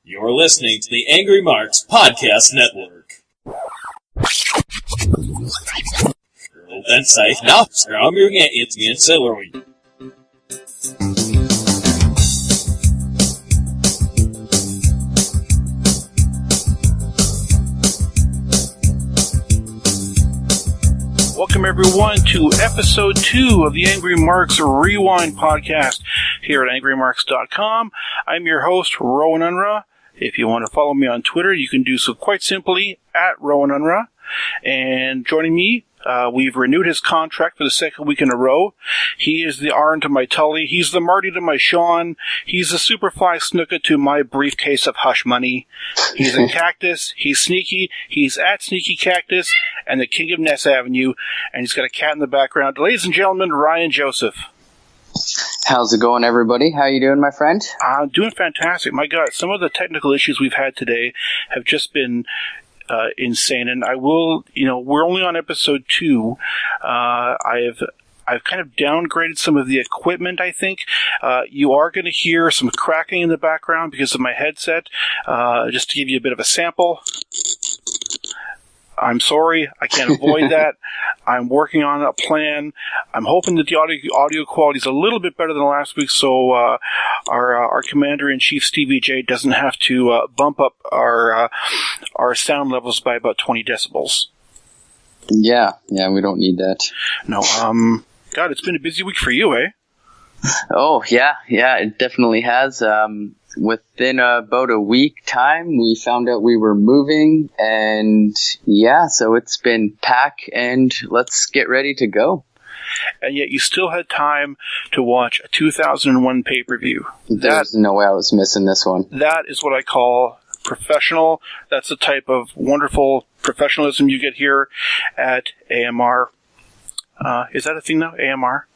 You're listening to the Angry Marks Podcast Network. Den sig knappt framgången i ett meningscelleri. Welcome, everyone, to episode 2 of the Angry Marks Rewind podcast here at AngryMarks.com. I'm your host, Rowan Unruh. If you want to follow me on Twitter, you can do so quite simply at Rowan Unruh. And joining me, we've renewed his contract for the second week in a row. He is the Arn to my Tully. He's the Marty to my Sean. He's the Superfly Snuka to my briefcase of hush money. He's a cactus. He's sneaky. He's at Sneaky Cactus and the King of Ness Avenue. And he's got a cat in the background. Ladies and gentlemen, Ryan Joseph. How's it going, everybody? How you doing, my friend? Doing fantastic. My God, some of the technical issues we've had today have just been insane. And I will, we're only on episode 2. I've kind of downgraded some of the equipment, I think. You are going to hear some cracking in the background because of my headset. Just to give you a bit of a sample. I'm sorry, I can't avoid that. I'm working on a plan. I'm hoping that the audio quality is a little bit better than last week, so our Commander-in-Chief Stevie J doesn't have to bump up our sound levels by about 20 decibels. Yeah, we don't need that. No, God, it's been a busy week for you, eh? Oh, yeah, it definitely has. Within about a week time, we found out we were moving, and so it's been pack and let's get ready to go. And yet you still had time to watch a 2001 pay-per-view. There's no way I was missing this one. That is what I call professional. That's the type of wonderful professionalism you get here at AMR. Is that a thing now, AMR?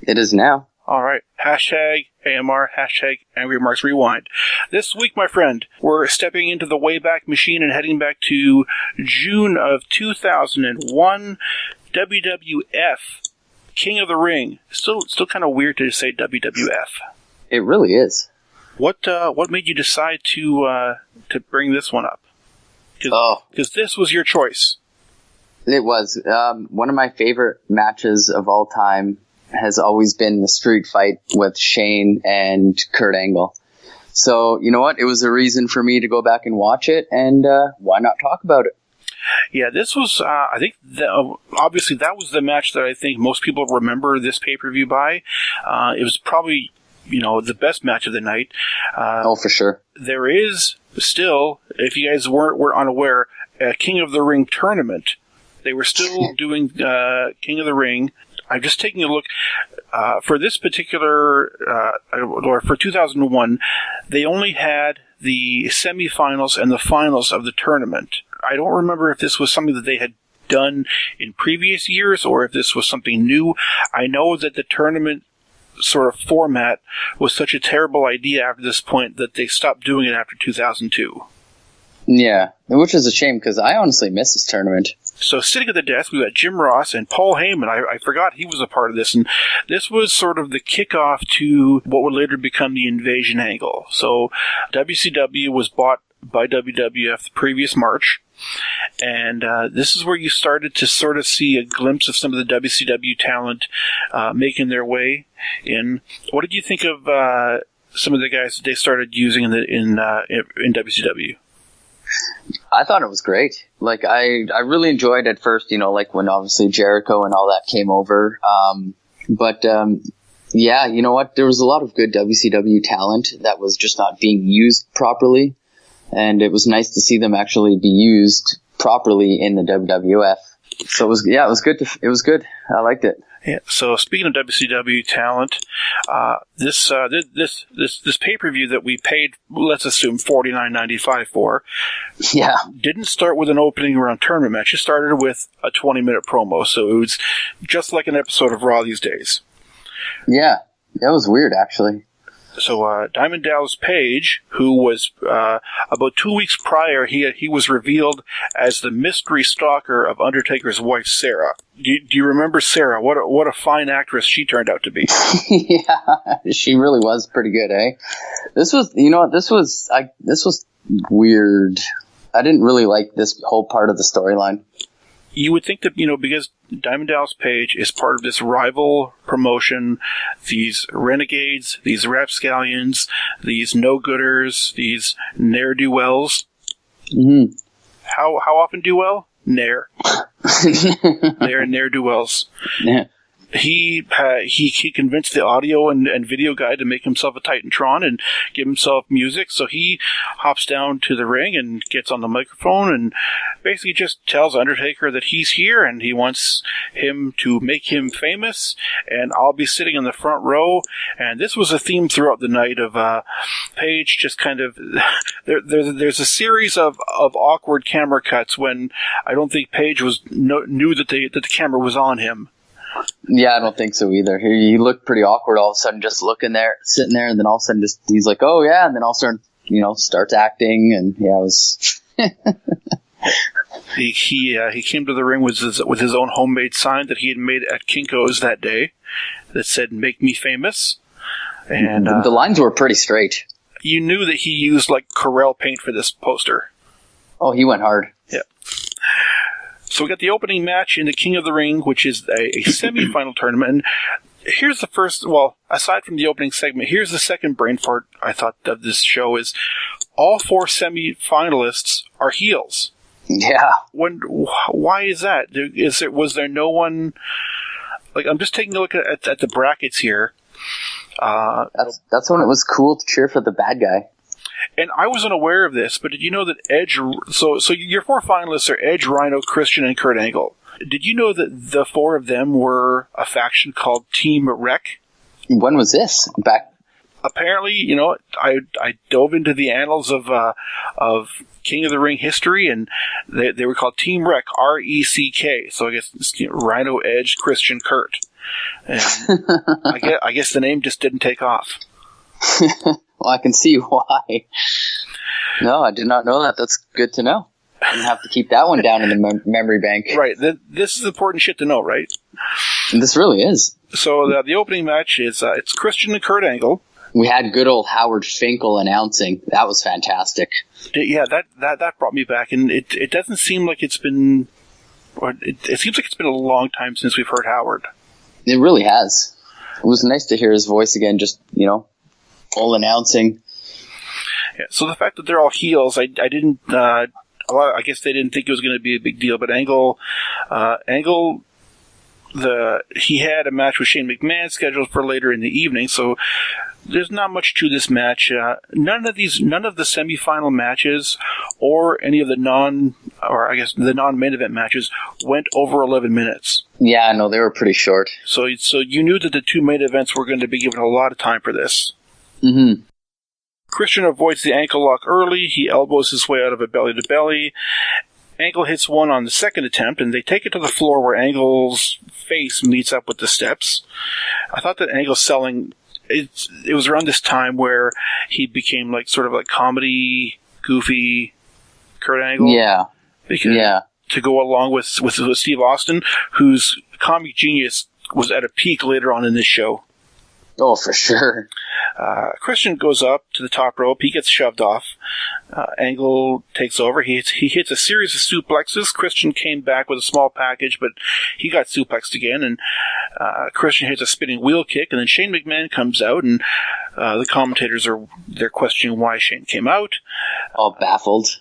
It is now. All right. Hashtag AMR, hashtag Angry Marks Rewind. This week, my friend, we're stepping into the Wayback Machine and heading back to June of 2001. WWF, King of the Ring. Still kind of weird to say WWF. It really is. What made you decide to bring this one up? Because this was your choice. It was. One of my favorite matches of all time has always been the street fight with Shane and Kurt Angle. So, you know what? It was a reason for me to go back and watch it, and why not talk about it? Yeah, this was, I think, obviously that was the match that I think most people remember this pay-per-view by. It was probably, the best match of the night. For sure. There is still, if you guys were unaware, a King of the Ring tournament. They were still doing King of the Ring. I'm just taking a look. For this particular, or for 2001, they only had the semifinals and the finals of the tournament. I don't remember if this was something that they had done in previous years or if this was something new. I know that the tournament sort of format was such a terrible idea after this point that they stopped doing it after 2002. Yeah, which is a shame because I honestly miss this tournament. So sitting at the desk, we got Jim Ross and Paul Heyman. I forgot he was a part of this, and this was sort of the kickoff to what would later become the Invasion angle. So WCW was bought by WWF the previous March, and this is where you started to sort of see a glimpse of some of the WCW talent making their way in. What did you think of some of the guys that they started using in WCW? I thought it was great. Like, I really enjoyed at first, when obviously Jericho and all that came over. But you know what? There was a lot of good WCW talent that was just not being used properly. And it was nice to see them actually be used properly in the WWF. So it was good. It was good. I liked it. Yeah. So speaking of WCW talent, this pay-per-view that we paid, let's assume $49.95 for, didn't start with an opening round tournament match. It started with a 20-minute promo. So it was just like an episode of Raw these days. Yeah, that was weird, actually. So Diamond Dallas Page, who was about 2 weeks prior, he was revealed as the mystery stalker of Undertaker's wife, Sarah. Do you remember Sarah? What a fine actress she turned out to be. Yeah, she really was pretty good, eh? This was weird. I didn't really like this whole part of the storyline. You would think that, because Diamond Dallas Page is part of this rival promotion, these renegades, these rapscallions, these no-gooders, these ne'er-do-wells. Mm-hmm. How often do well? Ne'er. They're ne'er-do-wells. Yeah. He convinced the audio and video guy to make himself a Titantron and give himself music. So he hops down to the ring and gets on the microphone and basically just tells Undertaker that he's here and he wants him to make him famous. And I'll be sitting in the front row. And this was a theme throughout the night of Page just kind of there's a series of awkward camera cuts when I don't think Page knew that the camera was on him. Yeah, I don't think so either. He looked pretty awkward all of a sudden, just sitting there, and then all of a sudden he's like, oh yeah, and then all of a sudden, starts acting, and yeah, it was... He came to the ring with his own homemade sign that he had made at Kinko's that day that said, "Make me famous." And the lines were pretty straight. You knew that he used like Corel paint for this poster. Oh, he went hard. Yeah. So we got the opening match in the King of the Ring, which is a semi-final tournament. And here's the first, aside from the opening segment, here's the second brain fart I thought of this show is all 4 semi-finalists are heels. Yeah. Why is that? Was there no one, I'm just taking a look at the brackets here. That's when it was cool to cheer for the bad guy. And I wasn't aware of this, but did you know that Edge... So your 4 finalists are Edge, Rhino, Christian, and Kurt Angle. Did you know that the 4 of them were a faction called Team Wreck? When was this? Back... Apparently, I dove into the annals of King of the Ring history, and they were called Team Wreck, R-E-C-K. So I guess it's, Rhino, Edge, Christian, Kurt. And I guess the name just didn't take off. Well, I can see why. No, I did not know that. That's good to know. I didn't have to keep that one down in the memory bank. Right. This is important shit to know, right? This really is. So the opening match is it's Christian and Kurt Angle. We had good old Howard Finkel announcing. That was fantastic. Yeah, that brought me back, and it doesn't seem like it's been... It seems like it's been a long time since we've heard Howard. It really has. It was nice to hear his voice again, just, full announcing. Yeah, so the fact that they're all heels, I didn't. I guess they didn't think it was going to be a big deal. But Angle, he had a match with Shane McMahon scheduled for later in the evening. So there's not much to this match. None of the semifinal matches or any of the non-main event matches went over 11 minutes. Yeah, no, they were pretty short. So you knew that the 2 main events were going to be given a lot of time for this. Mm-hmm. Christian avoids the ankle lock early. He elbows his way out of a belly-to-belly. Angle hits one on the second attempt, and they take it to the floor where Angle's face meets up with the steps. I thought that Angle's selling... It was around this time where he became sort of comedy, goofy Kurt Angle. Yeah. To go along with Steve Austin, whose comic genius was at a peak later on in this show. Oh, for sure. Christian goes up to the top rope. He gets shoved off. Angle takes over. He hits a series of suplexes. Christian came back with a small package, but he got suplexed again. And Christian hits a spinning wheel kick. And then Shane McMahon comes out, and the commentators they're questioning why Shane came out. All baffled.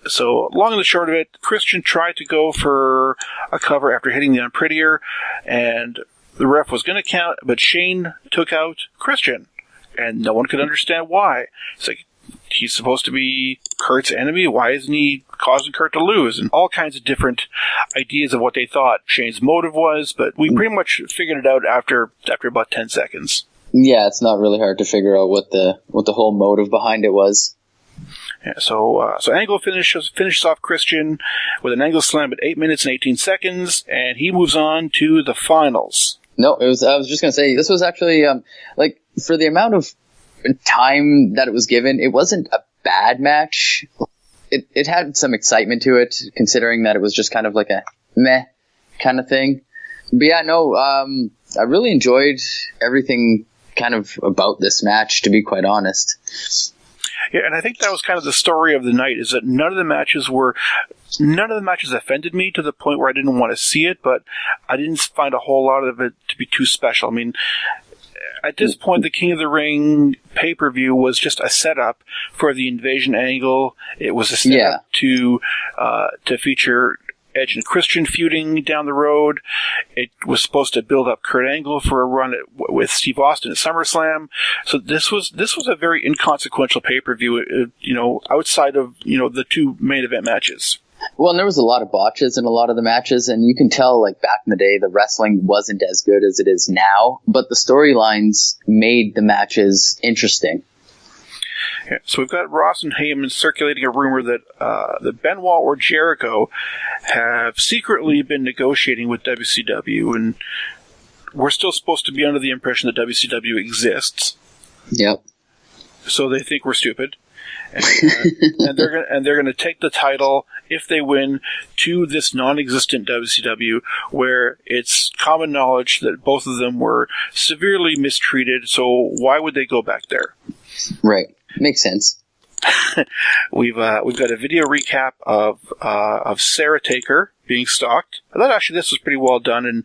So, long and the short of it, Christian tried to go for a cover after hitting the Unprettier, and the ref was going to count, but Shane took out Christian, and no one could understand why. It's like, he's supposed to be Kurt's enemy. Why isn't he causing Kurt to lose? And all kinds of different ideas of what they thought Shane's motive was, but we pretty much figured it out after about 10 seconds. Yeah, it's not really hard to figure out what the whole motive behind it was. Yeah, so Angle finishes off Christian with an angle slam at 8 minutes and 18 seconds, and he moves on to the finals. No, I was just going to say, this was actually, for the amount of time that it was given, it wasn't a bad match. It had some excitement to it, considering that it was just kind of like a meh kind of thing. But yeah, no, I really enjoyed everything kind of about this match, to be quite honest. Yeah, and I think that was kind of the story of the night, is that none of the matches offended me to the point where I didn't want to see it, but I didn't find a whole lot of it to be too special. I mean, at this point, the King of the Ring pay-per-view was just a setup for the invasion angle. It was a setup to feature Edge and Christian feuding down the road. It was supposed to build up Kurt Angle for a run with Steve Austin at SummerSlam. So this was a very inconsequential pay-per-view, outside of, the two main event matches. Well, and there was a lot of botches in a lot of the matches, and you can tell, like, back in the day, the wrestling wasn't as good as it is now, but the storylines made the matches interesting. Yeah, so we've got Ross and Heyman circulating a rumor that Benoit or Jericho have secretly been negotiating with WCW, and we're still supposed to be under the impression that WCW exists. Yep. So they think we're stupid. And they're going to take the title, if they win, to this non-existent WCW, where it's common knowledge that both of them were severely mistreated. So why would they go back there? Right, makes sense. We've got a video recap of Sarah Taker being stalked. I thought actually this was pretty well done, and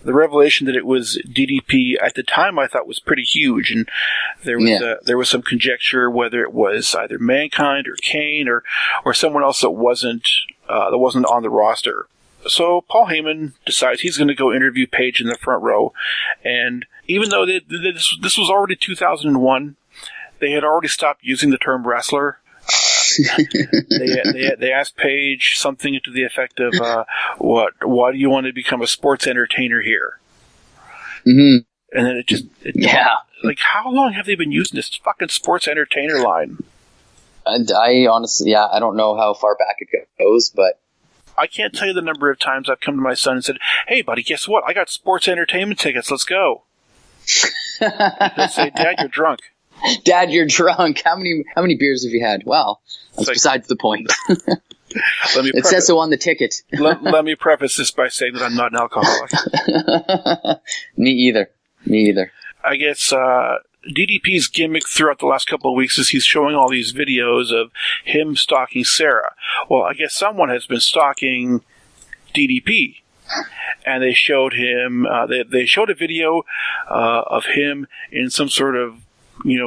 the revelation that it was DDP at the time I thought was pretty huge, and there was some conjecture whether it was either Mankind or Kane or someone else that wasn't on the roster. So Paul Heyman decides he's going to go interview Paige in the front row, and even though this was already 2001, they had already stopped using the term wrestler. They asked Paige something to the effect of, why do you want to become a sports entertainer here? Mm-hmm. And then like, how long have they been using this fucking sports entertainer line? And I honestly, I don't know how far back it goes, but I can't tell you the number of times I've come to my son and said, "Hey buddy, guess what? I got sports entertainment tickets, let's go." He'll say, "Dad, you're drunk." Dad, you're drunk. How many beers have you had? Well, that's besides the point. It says so on the ticket. let me preface this by saying that I'm not an alcoholic. Me either. I guess DDP's gimmick throughout the last couple of weeks is he's showing all these videos of him stalking Sarah. Well, I guess someone has been stalking DDP. And they showed him, they showed a video of him in some sort of,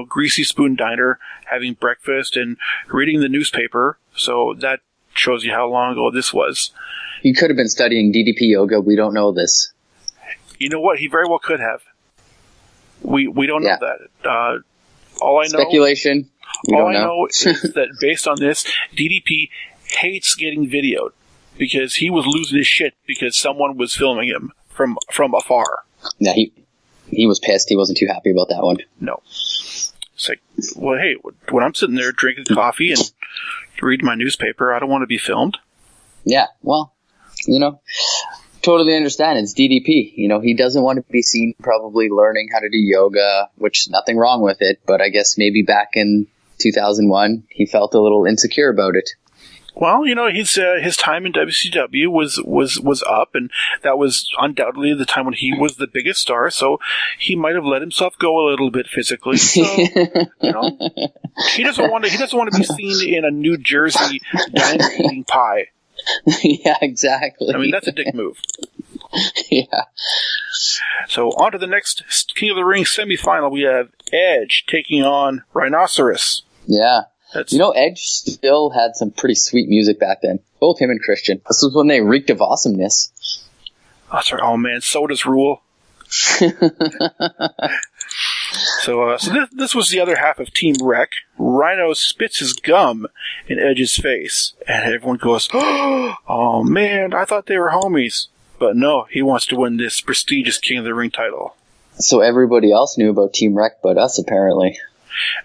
greasy spoon diner having breakfast and reading the newspaper. So that shows you how long ago this was. He could have been studying DDP yoga. We don't know this. You know what? He very well could have. We don't know that. All I know, speculation. All I know is that based on this, DDP hates getting videoed because he was losing his shit because someone was filming him from afar. Yeah, he was pissed. He wasn't too happy about that one. No. It's like, well, hey, when I'm sitting there drinking coffee and reading my newspaper, I don't want to be filmed. Yeah, well, totally understand. It's DDP. He doesn't want to be seen probably learning how to do yoga, which nothing wrong with it. But I guess maybe back in 2001, he felt a little insecure about it. Well, his time in WCW was up, and that was undoubtedly the time when he was the biggest star. So he might have let himself go a little bit physically. So, he doesn't want to be seen in a New Jersey diner eating pie. Yeah, exactly. I mean, that's a dick move. Yeah. So on to the next King of the Ring semifinal. We have Edge taking on Rhinoceros. Yeah. Edge still had some pretty sweet music back then. Both him and Christian. This was when they reeked of awesomeness. That's right. Oh man, sodas rule. So this was the other half of Team Wreck. Rhino spits his gum in Edge's face, and everyone goes, "Oh man, I thought they were homies." But no, he wants to win this prestigious King of the Ring title. So everybody else knew about Team Wreck but us, apparently.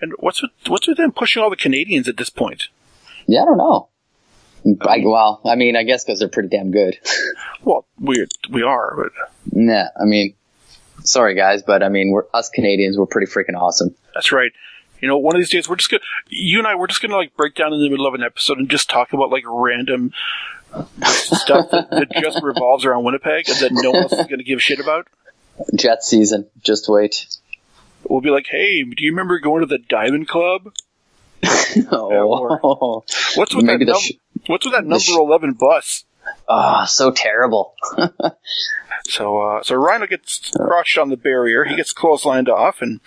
And what's with them pushing all the Canadians at this point? Yeah, I don't know. I guess because they're pretty damn good. Well, we are, but... Nah, Sorry, guys, but I mean, us Canadians, we're pretty freaking awesome. That's right. You know, one of these days, you and I, we're just gonna like break down in the middle of an episode and just talk about like random stuff that just revolves around Winnipeg and that no one else is gonna give a shit about. Jet season. Just wait. We'll be like, hey, do you remember going to the Diamond Club? Oh. What's with that number 11 bus? Oh, so terrible. So Rhino gets crushed on the barrier. He gets clotheslined off, and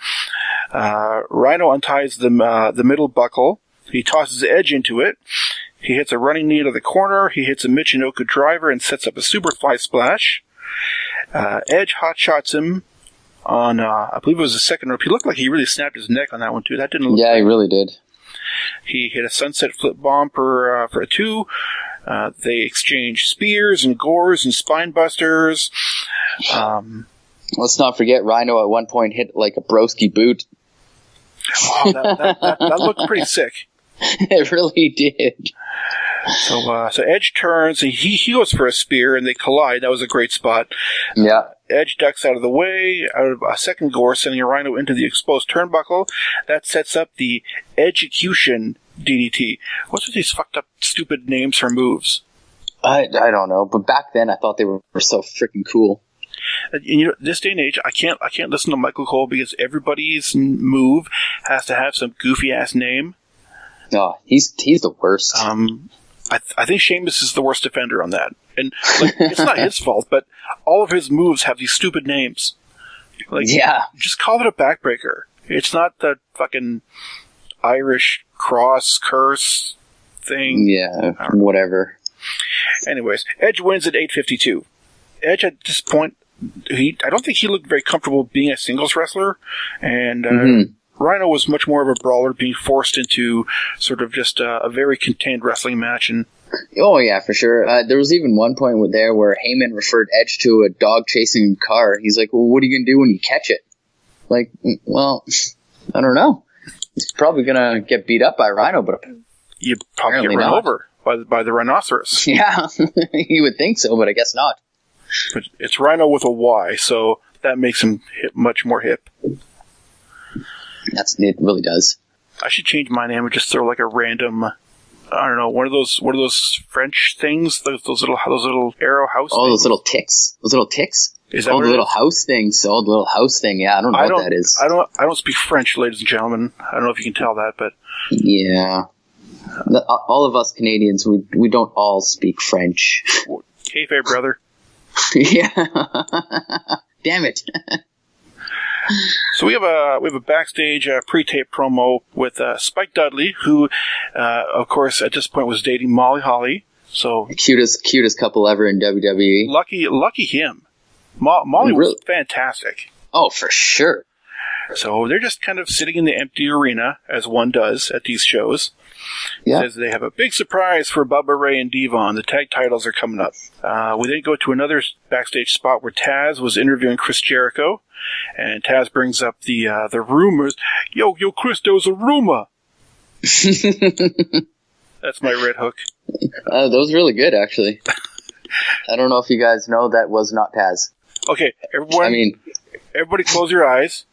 Rhino unties the middle buckle. He tosses Edge into it. He hits a running knee to the corner. He hits a Michinoku driver and sets up a Superfly splash. Edge hotshots him on, I believe it was the second rope. He looked like he really snapped his neck on that one, too. That didn't look Yeah, he really did. He hit a sunset flip bomb for a 2. They exchange spears and gores and spine busters. Let's not forget Rhino at one point hit like a broski boot. Oh, that looked pretty sick. It really did. So Edge turns and he goes for a spear and they collide. That was a great spot. Yeah. Edge ducks out of the way, out of a second gore, sending Rhino into the exposed turnbuckle. That sets up the Edgecution DDT. What's with these fucked up, stupid names for moves? I don't know, but back then I thought they were so freaking cool. And, you know, this day and age, I can't listen to Michael Cole because everybody's move has to have some goofy ass name. No, he's the worst. I think Sheamus is the worst offender on that. And like, it's not his fault, but all of his moves have these stupid names. Like, yeah. Just call it a backbreaker. It's not the fucking Irish cross curse thing. Yeah, whatever. Anyways, Edge wins at 8:52. Edge at this point, I don't think he looked very comfortable being a singles wrestler, and Rhino was much more of a brawler, being forced into sort of just a very contained wrestling match. And oh yeah, for sure. There was even one point where Heyman referred Edge to a dog chasing a car. He's like, "Well, what are you gonna do when you catch it?" Like, well, I don't know. He's probably gonna get beat up by Rhino, but you probably get run over by the rhinoceros. Yeah, you would think so, but I guess not. But it's Rhino with a Y, so that makes him much more hip. It really does. I should change my name and just throw like a random, I don't know, one of those French things, those little arrow house. Oh, things. those little ticks. Those little ticks. Is that the little house things. Oh, the little house thing. Yeah, I don't know what that is. I don't speak French, ladies and gentlemen. I don't know if you can tell that, but yeah, all of us Canadians, we don't all speak French. Kayfabe, brother. Yeah. Damn it. So we have a backstage pre-tape promo with Spike Dudley, who, of course, at this point was dating Molly Holly. So cutest couple ever in WWE. Lucky him. Molly was fantastic. Oh, for sure. So they're just kind of sitting in the empty arena, as one does at these shows. Yeah. Says they have a big surprise for Bubba Ray and Devon. The tag titles are coming up. We then go to another backstage spot where Taz was interviewing Chris Jericho, and Taz brings up the rumors. Yo, Chris, there was a rumor. That's my red hook. That was really good, actually. I don't know if you guys know that was not Taz. Okay, everybody close your eyes.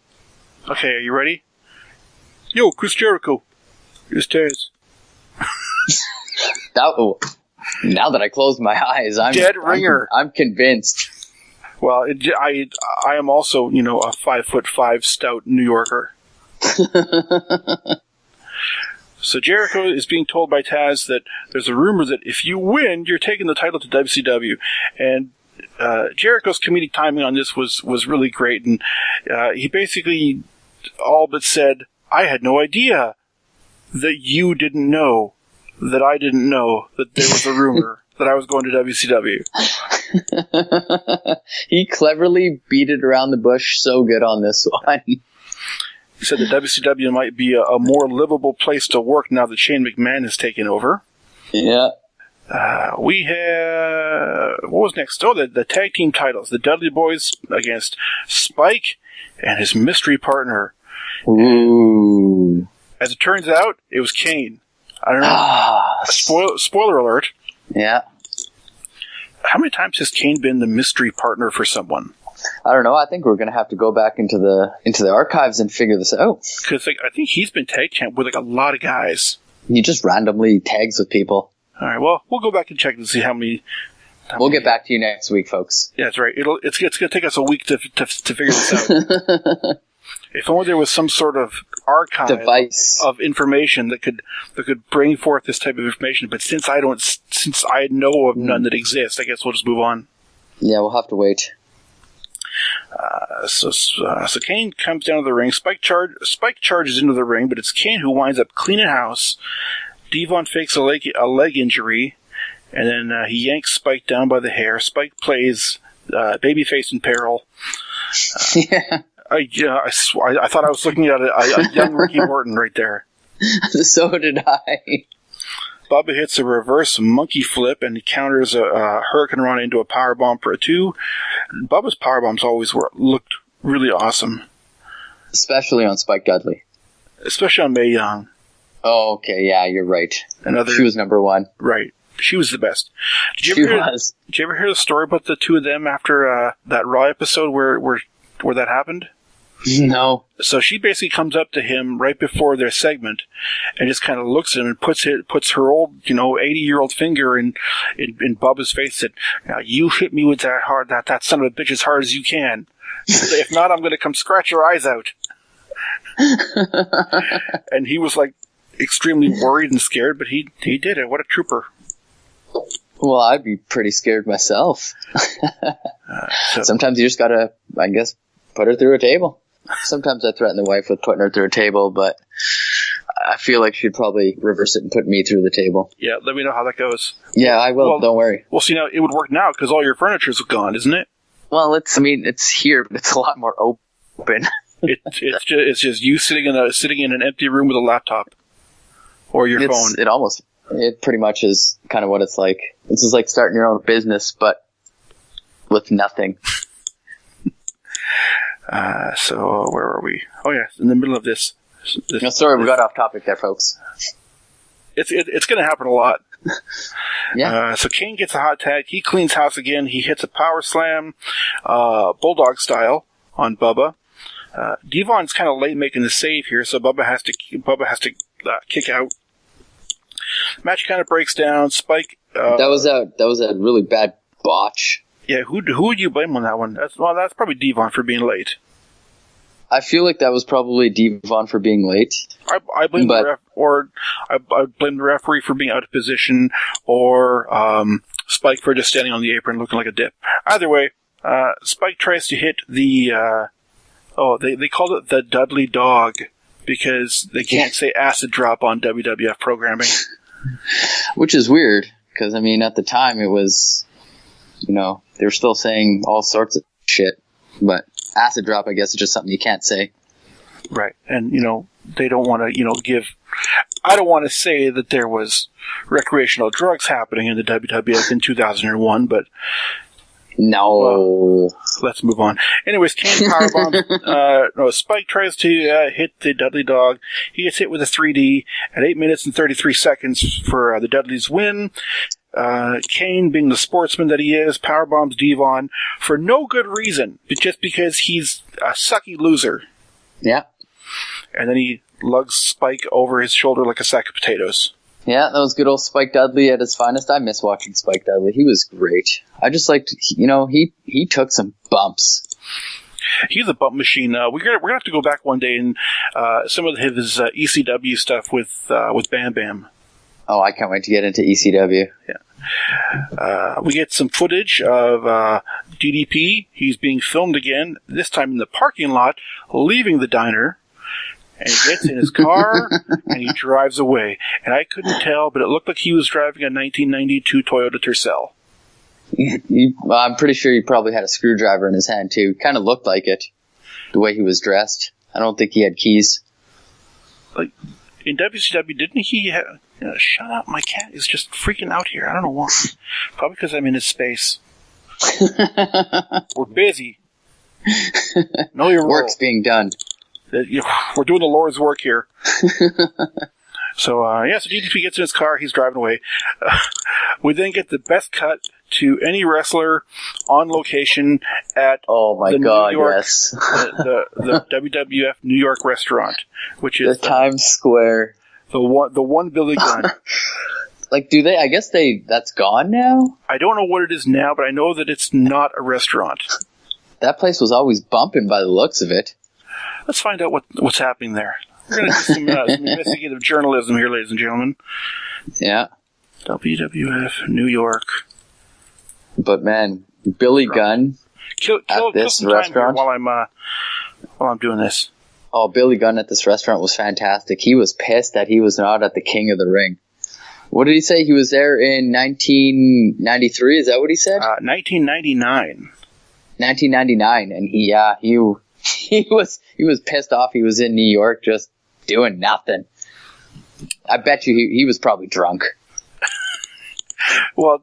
Okay, are you ready? Yo, Chris Jericho. Here's Taz. Now that I closed my eyes, I'm dead ringer. I'm convinced. Well, I am also, a 5'5" stout New Yorker. So Jericho is being told by Taz that there's a rumor that if you win, you're taking the title to WCW, and Jericho's comedic timing on this was really great, and he basically all but said, "I had no idea that you didn't know that I didn't know that there was a rumor that I was going to WCW." He cleverly beat it around the bush so good on this one. He said that WCW might be a more livable place to work now that Shane McMahon has taken over. Yeah. We have... What was next? Oh, the tag team titles. The Dudley Boys against Spike and his mystery partner. Ooh. As it turns out, it was Kane. I don't know. Spoiler alert. Yeah. How many times has Kane been the mystery partner for someone? I don't know. I think we're going to have to go back into the archives and figure this out. Because I think he's been tag champ with a lot of guys. He just randomly tags with people. All right. Well, we'll go back and check to see how many. We'll get back to you next week, folks. Yeah, that's right. It's going to take us a week to figure this out. If only there was some sort of archive device of information that could bring forth this type of information. But since I know of none that exist, I guess we'll just move on. Yeah, we'll have to wait. So Kane comes down to the ring. Spike charges into the ring, but it's Kane who winds up cleaning house. Devon fakes a leg injury, and then he yanks Spike down by the hair. Spike plays babyface in peril. Yeah. I thought I was looking at a young Ricky Morton right there. So did I. Bubba hits a reverse monkey flip and counters a Hurricane Run into a powerbomb for a 2. Bubba's powerbombs always looked really awesome. Especially on Spike Dudley. Especially on Mae Young. Oh, okay, yeah, you're right. She was number 1. Right. She was the best. Did you ever hear the story about the two of them after that Raw episode where that happened? No. So she basically comes up to him right before their segment and just kind of looks at him and puts her old, 80-year-old finger in Bubba's face and said, you hit me with that son of a bitch as hard as you can. If not, I'm going to come scratch your eyes out. And he was like extremely worried and scared, but he did it. What a trooper. Well, I'd be pretty scared myself. Sometimes you just gotta, I guess, put her through a table. Sometimes I threaten the wife with putting her through a table, but I feel like she'd probably reverse it and put me through the table. Yeah, let me know how that goes. Yeah, I will. Don't worry. Well, see, now it would work now because all your furniture's gone, isn't it? Well, it's here, but it's a lot more open. It's just you sitting in an empty room with a laptop or your phone. It pretty much is kind of what it's like. This is like starting your own business, but with nothing. So where are we? Oh yeah, in the middle of this. No, sorry, we got off topic there, folks. It's going to happen a lot. Yeah. So Kane gets a hot tag. He cleans house again. He hits a power slam, bulldog style, on Bubba. Devon's kind of late making the save here, so Bubba has to kick out. Match kind of breaks down. Spike. That was a really bad botch. Yeah, who would you blame on that one? That's probably Devon for being late. I feel like that was probably Devon for being late. I blame I blame the referee for being out of position, or Spike for just standing on the apron looking like a dip. Either way, Spike tries to hit the. They called it the Dudley Dog because they can't say acid drop on WWF programming. Which is weird, because, at the time it was, they were still saying all sorts of shit, but acid drop, I guess, is just something you can't say. Right, and, they don't want to, I don't want to say that there was recreational drugs happening in the WWF in 2001, but... No. Well, let's move on. Anyways, Kane powerbombs. Spike tries to hit the Dudley Dog. He gets hit with a 3D at 8 minutes and 33 seconds for the Dudleys win. Kane, being the sportsman that he is, powerbombs Devon for no good reason, but just because he's a sucky loser. Yeah. And then he lugs Spike over his shoulder like a sack of potatoes. Yeah, that was good old Spike Dudley at his finest. I miss watching Spike Dudley. He was great. I just liked, he took some bumps. He's a bump machine. We're gonna have to go back one day and some of his ECW stuff with Bam Bam. Oh, I can't wait to get into ECW. Yeah. We get some footage of DDP. He's being filmed again, this time in the parking lot, leaving the diner. And he gets in his car, and he drives away. And I couldn't tell, but it looked like he was driving a 1992 Toyota Tercel. I'm pretty sure he probably had a screwdriver in his hand, too. Kind of looked like it, the way he was dressed. I don't think he had keys. Like, in WCW, didn't he have... shut up, my cat is just freaking out here. I don't know why. Probably because I'm in his space. We're busy. Know your role. Work's being done. We're doing the Lord's work here. So DDP gets in his car. He's driving away. We then get the best cut to any wrestler on location at Oh my the God, New York, yes. the WWF New York restaurant, which The is Times Square. the one Billy Gunn. Like, I guess that's gone now? I don't know what it is now, but I know that it's not a restaurant. That place was always bumping by the looks of it. Let's find out what's happening there. We're going to do some investigative journalism here, ladies and gentlemen. Yeah. WWF New York. But man, Billy Gunn Kill this some time restaurant here while I'm doing this. Oh, Billy Gunn at this restaurant was fantastic. He was pissed that he was not at the King of the Ring. What did he say? He was there in 1993. Is that what he said? 1999. 1999, and he was pissed off. He was in New York just doing nothing. I bet you he was probably drunk. Well,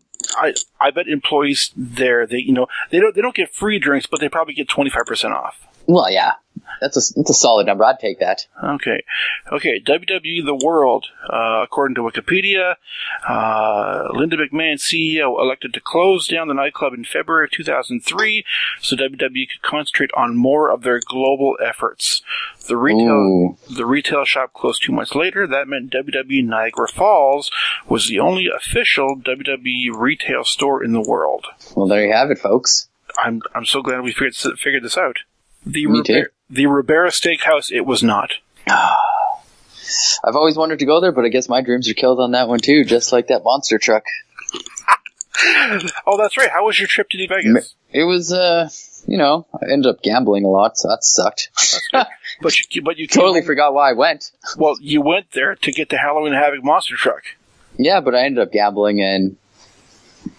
I bet employees there they don't get free drinks, but they probably get 25% off. Well, yeah, that's a solid number. I'd take that. Okay. WWE The World, according to Wikipedia, Linda McMahon, CEO, elected to close down the nightclub in February of 2003 so WWE could concentrate on more of their global efforts. The retail shop closed 2 months later. That meant WWE Niagara Falls was the only official WWE retail store in the world. Well, there you have it, folks. I'm so glad we figured this out. Me too. The Ribera Steakhouse, it was not. I've always wanted to go there, but I guess my dreams are killed on that one too, just like that monster truck. Oh, that's right. How was your trip to New Vegas? It was, I ended up gambling a lot, so that sucked. But you totally forgot why I went. Well, you went there to get the Halloween Havoc monster truck. Yeah, but I ended up gambling, and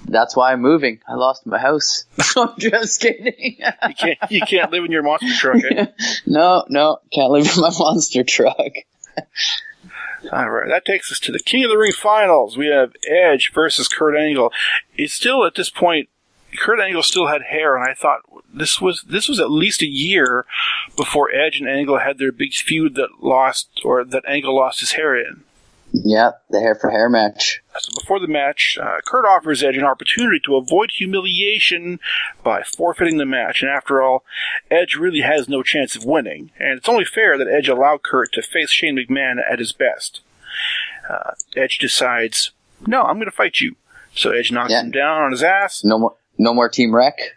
that's why I'm moving. I lost my house. I'm just kidding. You can't live in your monster truck, eh? No, can't live in my monster truck. All right, that takes us to the King of the Ring finals. We have Edge versus Kurt Angle. It's still at this point, Kurt Angle still had hair, and I thought this was at least a year before Edge and Angle had their big feud that Angle lost his hair in. Yeah, the hair for hair match. So before the match, Kurt offers Edge an opportunity to avoid humiliation by forfeiting the match. And after all, Edge really has no chance of winning. And it's only fair that Edge allow Kurt to face Shane McMahon at his best. Edge decides, no, I'm going to fight you. So Edge knocks him down on his ass. No more Team Wreck.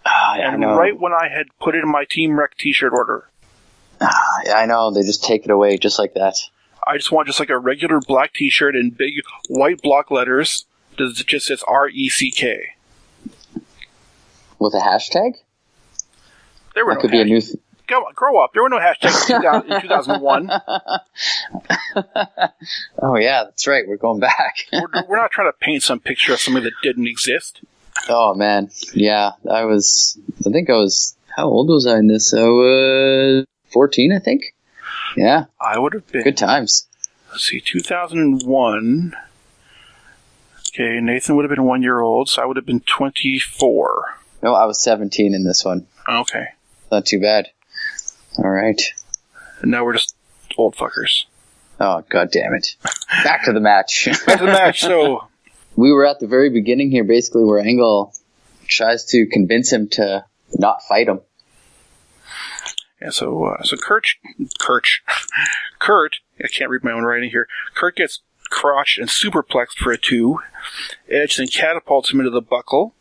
And right when I had put in my Team Wreck t-shirt order. Yeah, I know. They just take it away just like that. I just want just like a regular black t-shirt in big white block letters that just says RECK. With a hashtag? There were that could be a new... Grow up. There were no hashtags in 2001. Oh, yeah, that's right. We're going back. We're not trying to paint some picture of something that didn't exist. Oh, man. Yeah, I think I was... How old was I in this? 14, I think. Yeah. I would have been. Good times. Let's see, 2001. Okay, Nathan would have been 1 year old, so I would have been 24. No, I was 17 in this one. Okay. Not too bad. All right. And now we're just old fuckers. Oh, God damn it. Back to the match. Back to the match, so... We were at the very beginning here, basically, where Angle tries to convince him to not fight him. Yeah, so Kurt, I can't read my own writing here. Kurt gets crotched and superplexed for a 2. Edge then catapults him into the buckle.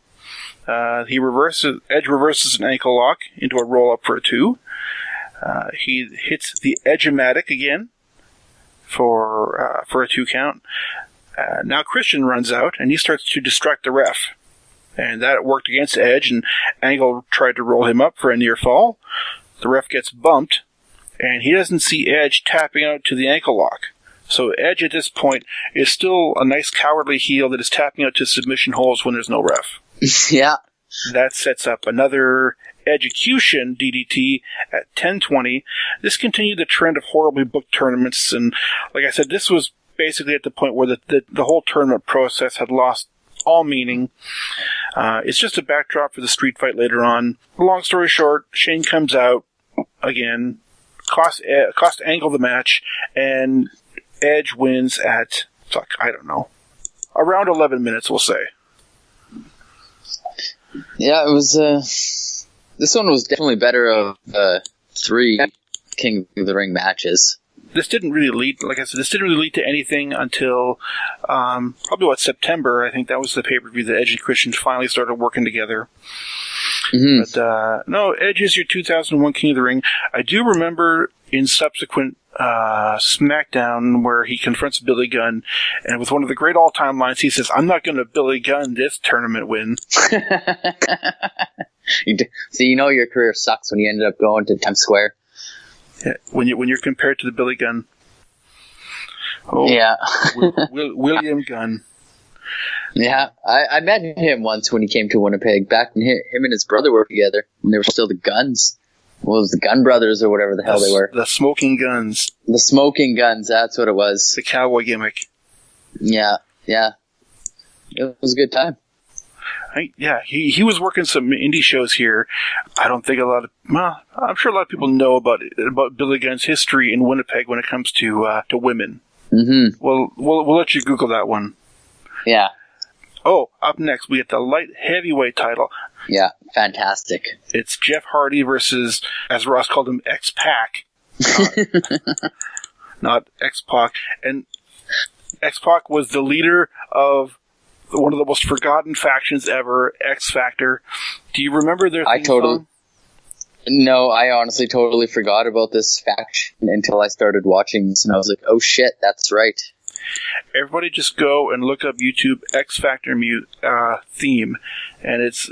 Edge reverses an ankle lock into a roll up for a 2. He hits the Edge-o-matic again for a 2 count. Now Christian runs out and he starts to distract the ref. And that worked against Edge, and Angle tried to roll him up for a near fall. The ref gets bumped, and he doesn't see Edge tapping out to the ankle lock. So Edge at this point is still a nice cowardly heel that is tapping out to submission holds when there's no ref. Yeah. That sets up another Edgecution DDT at 10:20. This continued the trend of horribly booked tournaments, and like I said, this was basically at the point where the whole tournament process had lost all meaning. It's just a backdrop for the street fight later on. Long story short, Shane comes out again, cost Angle the match, and Edge wins at, I don't know, around 11 minutes, we'll say. Yeah, it was. This one was definitely better of 3 King of the Ring matches. This didn't really lead, like I said, this didn't really lead to anything until probably September. I think that was the pay-per-view that Edge and Christian finally started working together. Mm-hmm. But no, Edge is your 2001 King of the Ring. I do remember in subsequent SmackDown where he confronts Billy Gunn, and with one of the great all-time lines, he says, "I'm not going to Billy Gunn this tournament win." So you know your career sucks when you ended up going to Times Square. Yeah, when you're compared to the Billy Gunn. Oh, yeah. William Gunn. Yeah, I met him once when he came to Winnipeg, back when him and his brother were together, when they were still the Guns. What was the Gun Brothers or whatever the hell they were? The Smoking Guns. The Smoking Guns, that's what it was. The cowboy gimmick. Yeah. It was a good time. He was working some indie shows here. I don't think I'm sure a lot of people know about Billy Gunn's history in Winnipeg when it comes to women. Mm-hmm. We'll let you Google that one. Yeah. Oh, up next we get the light heavyweight title. Yeah, fantastic. It's Jeff Hardy versus, as Ross called him, X-Pac. Not X-Pac. And X-Pac was the leader of one of the most forgotten factions ever, X Factor. Do you remember their theme song? No, I honestly totally forgot about this faction until I started watching this, and I was like, oh shit, that's right. Everybody just go and look up YouTube X Factor theme, and it's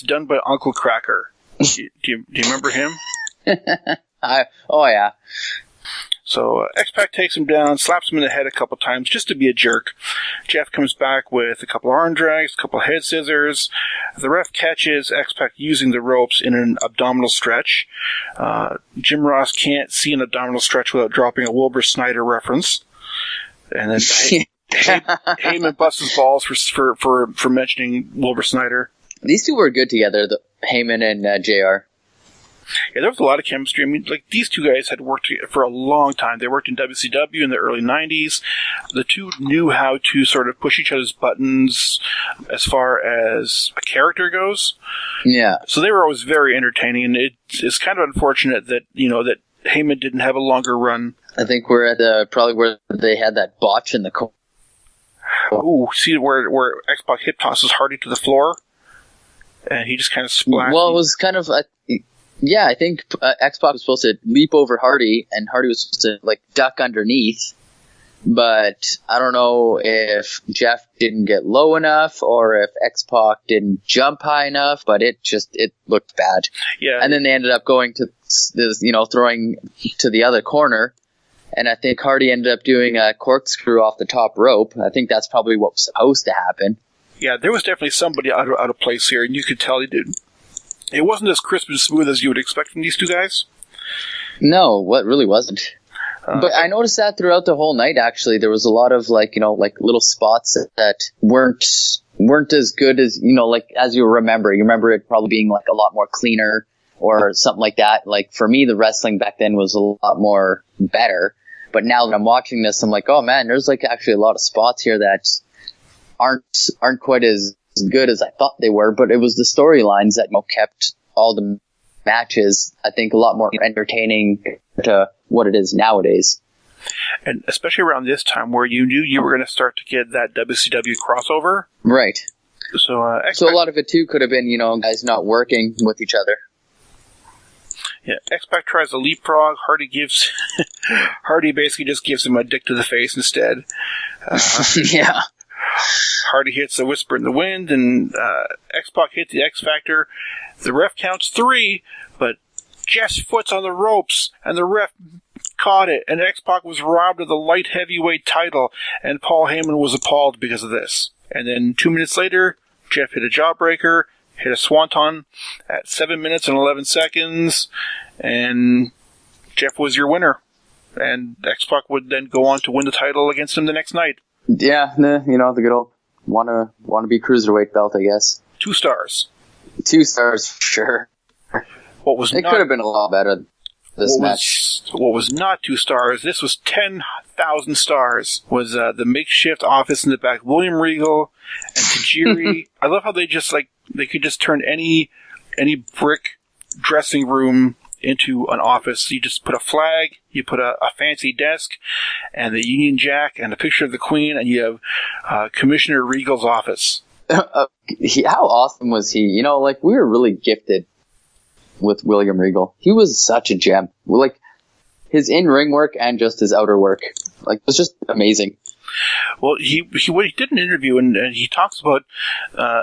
done by Uncle Cracker. Do you remember him? Oh yeah. So X-Pac takes him down, slaps him in the head a couple times just to be a jerk. Jeff comes back with a couple arm drags, a couple head scissors. The ref catches X-Pac using the ropes in an abdominal stretch. Jim Ross can't see an abdominal stretch without dropping a Wilbur Snyder reference. And then Heyman busts his balls for mentioning Wilbur Snyder. These two were good together, Heyman and JR. Yeah, there was a lot of chemistry. I mean, like, these two guys had worked for a long time. They worked in WCW in the early 90s. The two knew how to sort of push each other's buttons as far as a character goes. Yeah. So they were always very entertaining, and it's kind of unfortunate that, that Heyman didn't have a longer run. I think we're at probably where they had that botch in the corner. Ooh, see where X-Pac hip tosses Hardy to the floor? And he just kind of splashed. Well, it was kind of... Yeah, I think X-Pac was supposed to leap over Hardy, and Hardy was supposed to, duck underneath. But I don't know if Jeff didn't get low enough, or if X-Pac didn't jump high enough, but it looked bad. Yeah. And then they ended up going to, throwing to the other corner, and I think Hardy ended up doing a corkscrew off the top rope. I think that's probably what was supposed to happen. Yeah, there was definitely somebody out of place here, and you could tell he did. It wasn't as crisp and smooth as you would expect from these two guys. No, what really wasn't. But I noticed that throughout the whole night, actually. There was a lot of, little spots that weren't as good as, as you remember. You remember it probably being, a lot more cleaner or something like that. For me, the wrestling back then was a lot more better. But now that I'm watching this, I'm like, oh, man, there's, actually a lot of spots here that aren't quite as good as I thought they were, but it was the storylines that kept all the matches, I think, a lot more entertaining to what it is nowadays. And especially around this time where you knew you were going to start to get that WCW crossover. Right. So a lot of it too could have been, guys not working with each other. Yeah, X-Pac tries a leapfrog. Hardy basically just gives him a dick to the face instead. Yeah. Hardy hits a whisper in the wind, and X-Pac hit the X Factor. The ref counts 3, but Jeff's foot's on the ropes, and the ref caught it, and X-Pac was robbed of the light heavyweight title, and Paul Heyman was appalled because of this. And then 2 minutes later, Jeff hit a jawbreaker, hit a swanton at 7 minutes and 11 seconds, and Jeff was your winner. And X-Pac would then go on to win the title against him the next night. Yeah, the good old wanna be cruiserweight belt, I guess. 2 stars. 2 stars for sure. It could have been a lot better. this match. What was not 2 stars, this was 10,000 stars, was the makeshift office in the back. William Regal and Tajiri. I love how they could just turn any brick dressing room into an office. You just put a flag, you put a fancy desk, and the Union Jack, and a picture of the Queen, and you have Commissioner Regal's office. How awesome was he? You know, like, we were really gifted with William Regal. He was such a gem. Like, his in-ring work and just his outer work, like, was just amazing. Well, he did an interview, and he talks about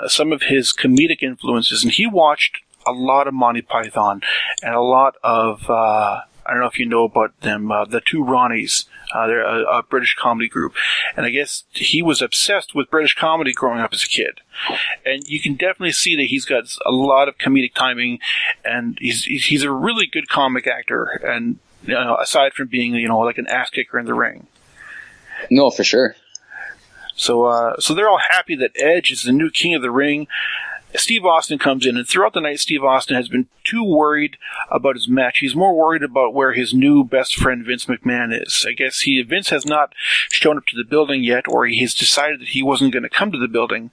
some of his comedic influences, and he watched a lot of Monty Python and a lot of I don't know if you know about them, the Two Ronnies. They're a British comedy group, and I guess he was obsessed with British comedy growing up as a kid. And you can definitely see that he's got a lot of comedic timing, and he's a really good comic actor. And aside from being like an ass kicker in the ring. No, for sure. So they're all happy that Edge is the new king of the ring. Steve Austin comes in, and throughout the night, Steve Austin has been too worried about his match. He's more worried about where his new best friend Vince McMahon is. I guess Vince has not shown up to the building yet, or he's decided that he wasn't going to come to the building.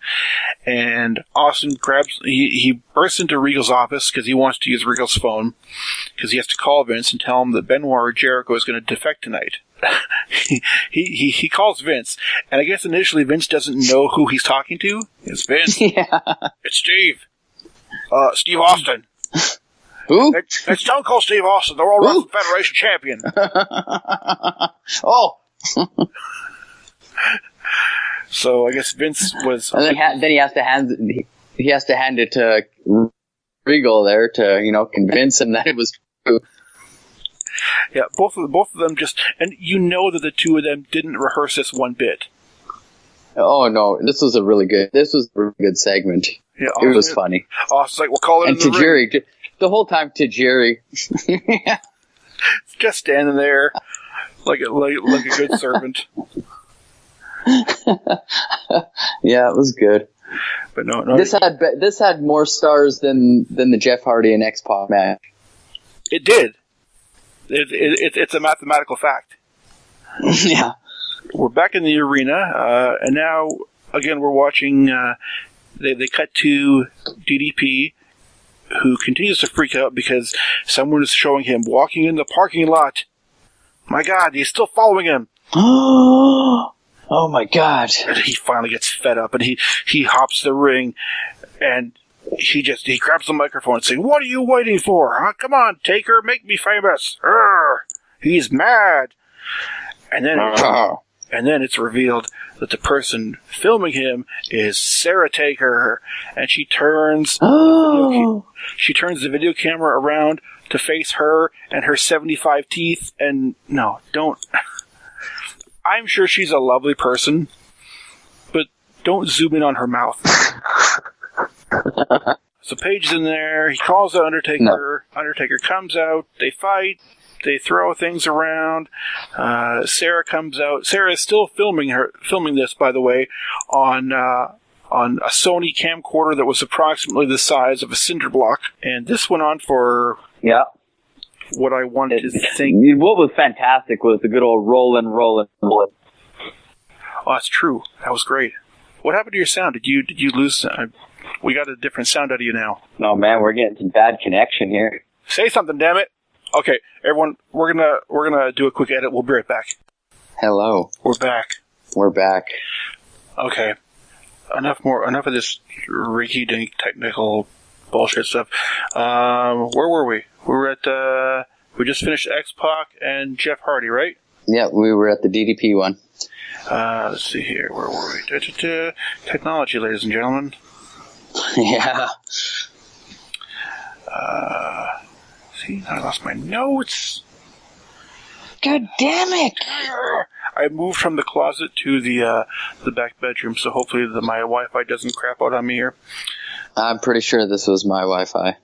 And Austin he bursts into Regal's office because he wants to use Regal's phone, because he has to call Vince and tell him that Benoit or Jericho is going to defect tonight. He calls Vince, and I guess initially Vince doesn't know who he's talking to. It's Vince. Yeah. It's Steve. Steve Austin. Who? It's Stone Cold Steve Austin, the World Wrestling Federation champion. Oh. So I guess Vince was. And then he has to hand it to Regal there to convince him that it was true. Yeah, both of them just, and that the two of them didn't rehearse this one bit. Oh no, this was a really good segment. Yeah, it was funny. Austin's like, we'll call it. And Tajiri, the whole time Tajiri, just standing there like a good servant. Yeah, it was good. But no. This had more stars than the Jeff Hardy and X-Pac match. It did. It's a mathematical fact. Yeah. We're back in the arena, and now, again, we're watching, they cut to DDP, who continues to freak out because someone is showing him walking in the parking lot. My God, he's still following him. Oh my God. And he finally gets fed up, and he hops the ring, and he grabs the microphone and says, "What are you waiting for? Huh? Come on, Taker, make me famous." He's mad. And then it's revealed that the person filming him is Sarah Taker, and she turns the video camera around to face her and her 75 teeth. And no, don't. I'm sure she's a lovely person, but don't zoom in on her mouth. So Paige is in there. He calls out Undertaker. No. Undertaker comes out. They fight. They throw things around. Sarah comes out. Sarah is still filming this, by the way, on a Sony camcorder that was approximately the size of a cinder block. And this went on for what I wanted to think. What was fantastic was the good old rolling. Oh, that's true. That was great. What happened to your sound? Did you lose? We got a different sound out of you now. No, man, we're getting some bad connection here. Say something, damn it. Okay, everyone, we're gonna do a quick edit. We'll be right back. Hello. We're back. We're back. Okay. Enough of this rinky-dink technical bullshit stuff. Where were we? We were at, we just finished X-Pac and Jeff Hardy, right? Yeah, we were at the DDP one. Let's see here. Where were we? Technology, ladies and gentlemen. Yeah. See, I lost my notes. God damn it! I moved from the closet to the back bedroom, so hopefully my Wi-Fi doesn't crap out on me here. I'm pretty sure this was my Wi-Fi.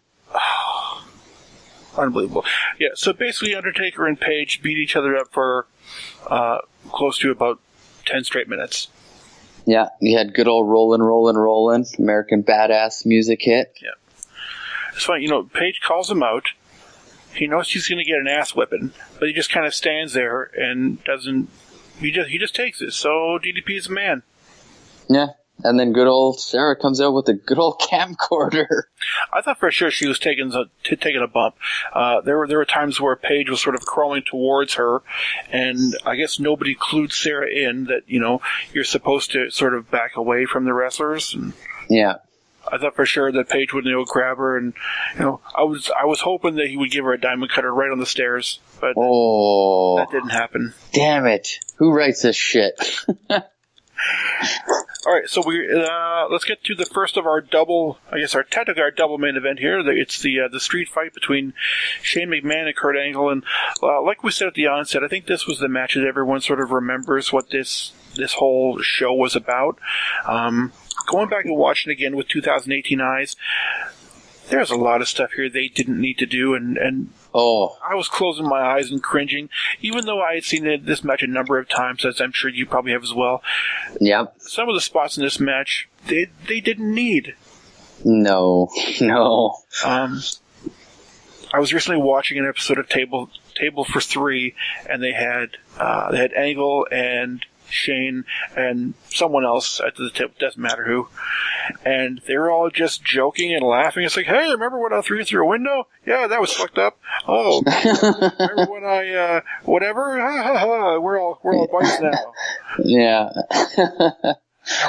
Unbelievable. Yeah, so basically Undertaker and Paige beat each other up for close to about 10 straight minutes. Yeah, you had good old rollin', American Badass music hit. Yeah. It's funny, Paige calls him out, he knows he's going to get an ass whipping, but he just kind of stands there and doesn't. He just takes it. So DDP's a man. Yeah. And then good old Sarah comes out with a good old camcorder. I thought for sure she was taking a bump. There were times where Paige was sort of crawling towards her, and I guess nobody clued Sarah in that, you know, you're supposed to sort of back away from the wrestlers. And yeah. I thought for sure that Paige would, you know, grab her, and, you know, I was hoping that he would give her a diamond cutter right on the stairs, but that didn't happen. Damn it! Who writes this shit? All right, so let's get to the first of our double main event here. It's the street fight between Shane McMahon and Kurt Angle, and like we said at the onset, I think this was the match that everyone sort of remembers what this whole show was about. Going back and watching again with 2018 eyes, there's a lot of stuff here they didn't need to do, and I was closing my eyes and cringing, even though I had seen this match a number of times, as I'm sure you probably have as well. Yep. Some of the spots in this match, they didn't need. No. I was recently watching an episode of Table for Three, and they had Angle and Shane and someone else at the tip, doesn't matter who, and they were all just joking and laughing. It's like, hey, remember when I threw you through a window? Yeah, that was fucked up. Oh, remember when I whatever? Ha ha ha! We're all buddies now. Yeah.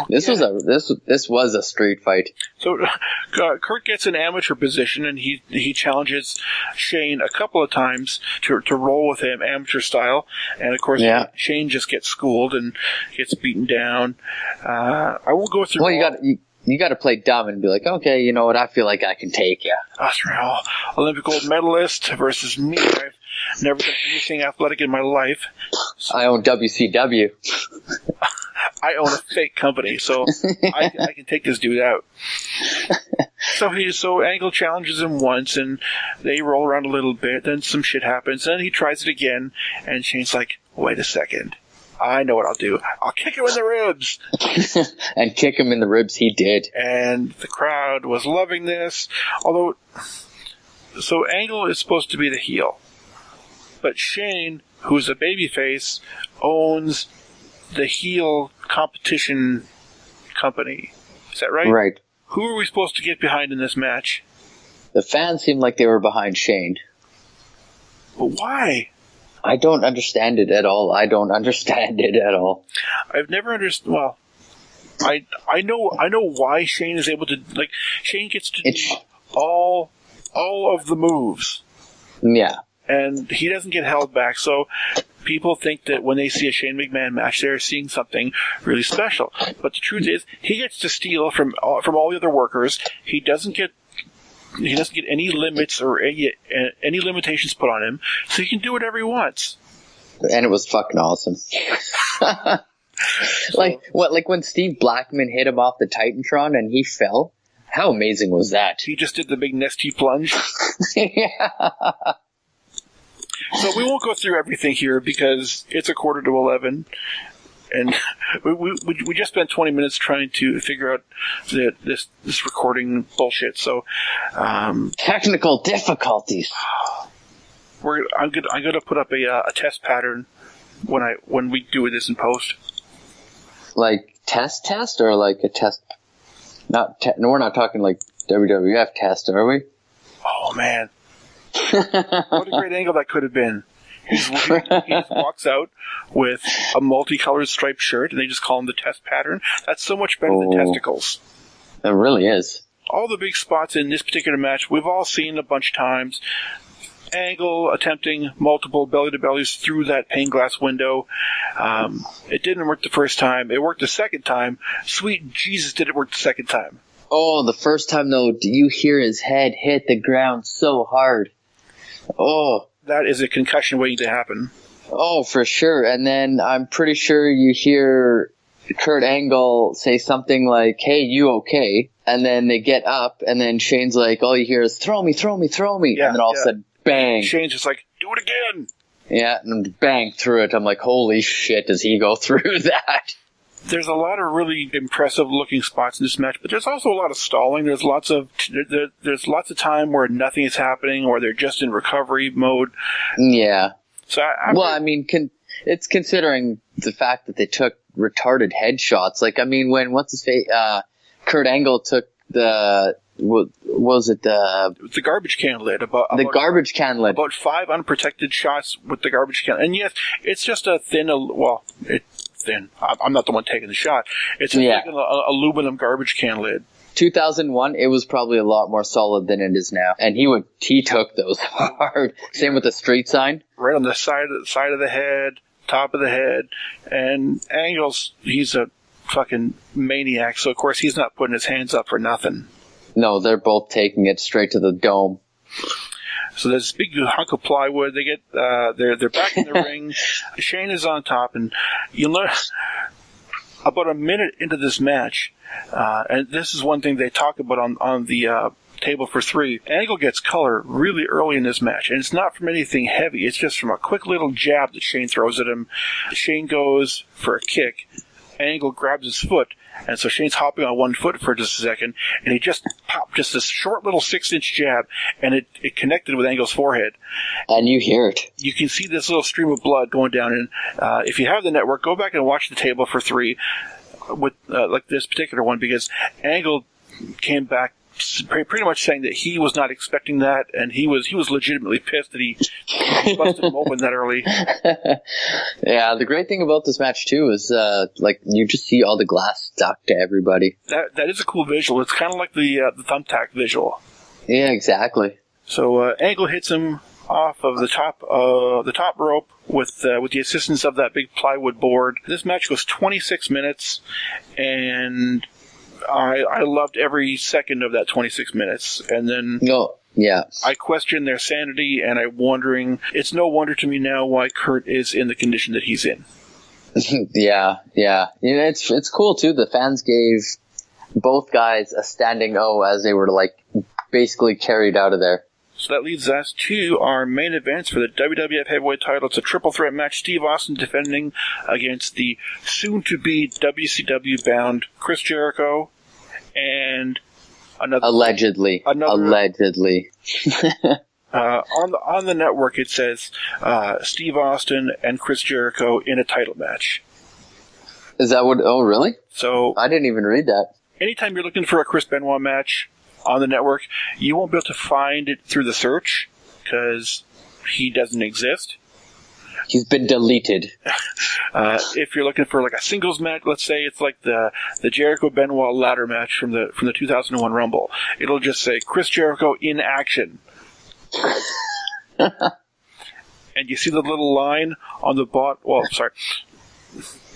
This was a street fight. So Kurt gets an amateur position, and he challenges Shane a couple of times to roll with him amateur style, and of course Shane just gets schooled and gets beaten down. I won't go through. Well, you got to play dumb and be like, okay, you know what? I feel like I can take you. Australian Olympic gold medalist versus me. I've never done anything athletic in my life. I own WCW. I own a fake company, so I can take this dude out. So Angle challenges him once, and they roll around a little bit. Then some shit happens. Then he tries it again, and Shane's like, "Wait a second, I know what I'll do. I'll kick him in the ribs." And kick him in the ribs, he did. And the crowd was loving this. Although, so Angle is supposed to be the heel, but Shane, who's a babyface, owns the heel competition company. Is that right? Right. Who are we supposed to get behind in this match? The fans seemed like they were behind Shane. But why? I don't understand it at all. I've never understood. Well, I know why Shane is able to, like, Shane gets to do all of the moves. Yeah. And he doesn't get held back, so people think that when they see a Shane McMahon match, they're seeing something really special. But the truth is, he gets to steal from all the other workers. He doesn't get any limits or any limitations put on him, so he can do whatever he wants. And it was fucking awesome. Like when Steve Blackman hit him off the Titantron and he fell. How amazing was that? He just did the big nesty plunge. Yeah. So we won't go through everything here because it's 11:15, and we just spent 20 minutes trying to figure out this recording bullshit. So technical difficulties. I'm gonna put up a test pattern when we do this in post. Like test or like a test? No, we're not talking like WWF test, are we? Oh man. What a great angle that could have been. He walks out with a multicolored striped shirt, and they just call him the test pattern. That's so much better than testicles. It really is. All the big spots in this particular match, we've all seen a bunch of times. Angle attempting multiple belly-to-bellies through that pane glass window. It didn't work the first time. It worked the second time. Sweet Jesus, did it work the second time. Oh, the first time, though, do you hear his head hit the ground so hard? Oh. That is a concussion waiting to happen. Oh, for sure. And then I'm pretty sure you hear Kurt Angle say something like, "Hey, you okay?" And then they get up, and then Shane's like, all you hear is, "Throw me, throw me, throw me." Yeah, and then all of a sudden, bang. Shane's just like, "Do it again." Yeah, and bang through it. I'm like, holy shit, does he go through that? There's a lot of really impressive looking spots in this match, but there's also a lot of stalling. There's lots of time where nothing is happening, or they're just in recovery mode. Yeah. So it's considering the fact that they took retarded headshots. Like, I mean, when Kurt Angle took the garbage can lid. Garbage can lid. About 5 unprotected shots with the garbage can. And yes, it's just a thin, it's thin. I'm not the one taking the shot. It's a thick aluminum garbage can lid. 2001, it was probably a lot more solid than it is now. And he took those hard. Same with the street sign. Right on the side of the head, top of the head. And Angle's, he's a fucking maniac, so of course he's not putting his hands up for nothing. No, they're both taking it straight to the dome. So there's this big hunk of plywood. They get they're back in the ring. Shane is on top, and you'll notice about a minute into this match, and this is one thing they talk about on the table for 3. Angle gets color really early in this match, and it's not from anything heavy. It's just from a quick little jab that Shane throws at him. Shane goes for a kick. Angle grabs his foot, and so Shane's hopping on one foot for just a second, and he just popped just this short little 6-inch jab, and it connected with Angle's forehead. And you hear it. You can see this little stream of blood going down, and if you have the network, go back and watch the table for 3 with like this particular one, because Angle came back pretty much saying that he was not expecting that, and he was legitimately pissed that he busted him open that early. Yeah, the great thing about this match too is like you just see all the glass stuck to everybody. That is a cool visual. It's kind of like the thumbtack visual. Yeah, exactly. So Angle hits him off of the top rope with the assistance of that big plywood board. This match goes 26 minutes, and I loved every second of that 26 minutes. And then I question their sanity, and I'm wondering, it's no wonder to me now why Kurt is in the condition that he's in. Yeah. It's cool too. The fans gave both guys a standing O as they were like basically carried out of there. So that leads us to our main events for the WWF Heavyweight title. It's a triple threat match. Steve Austin defending against the soon-to-be WCW-bound Chris Jericho and Allegedly. On the network, it says Steve Austin and Chris Jericho in a title match. Is that what? Oh, really? So I didn't even read that. Anytime you're looking for a Chris Benoit match on the network, you won't be able to find it through the search because he doesn't exist. He's been deleted. If you're looking for like a singles match, let's say it's like the Jericho Benoit ladder match from the 2001 Rumble, it'll just say Chris Jericho in action. And you see the little line on the bot. Well, sorry.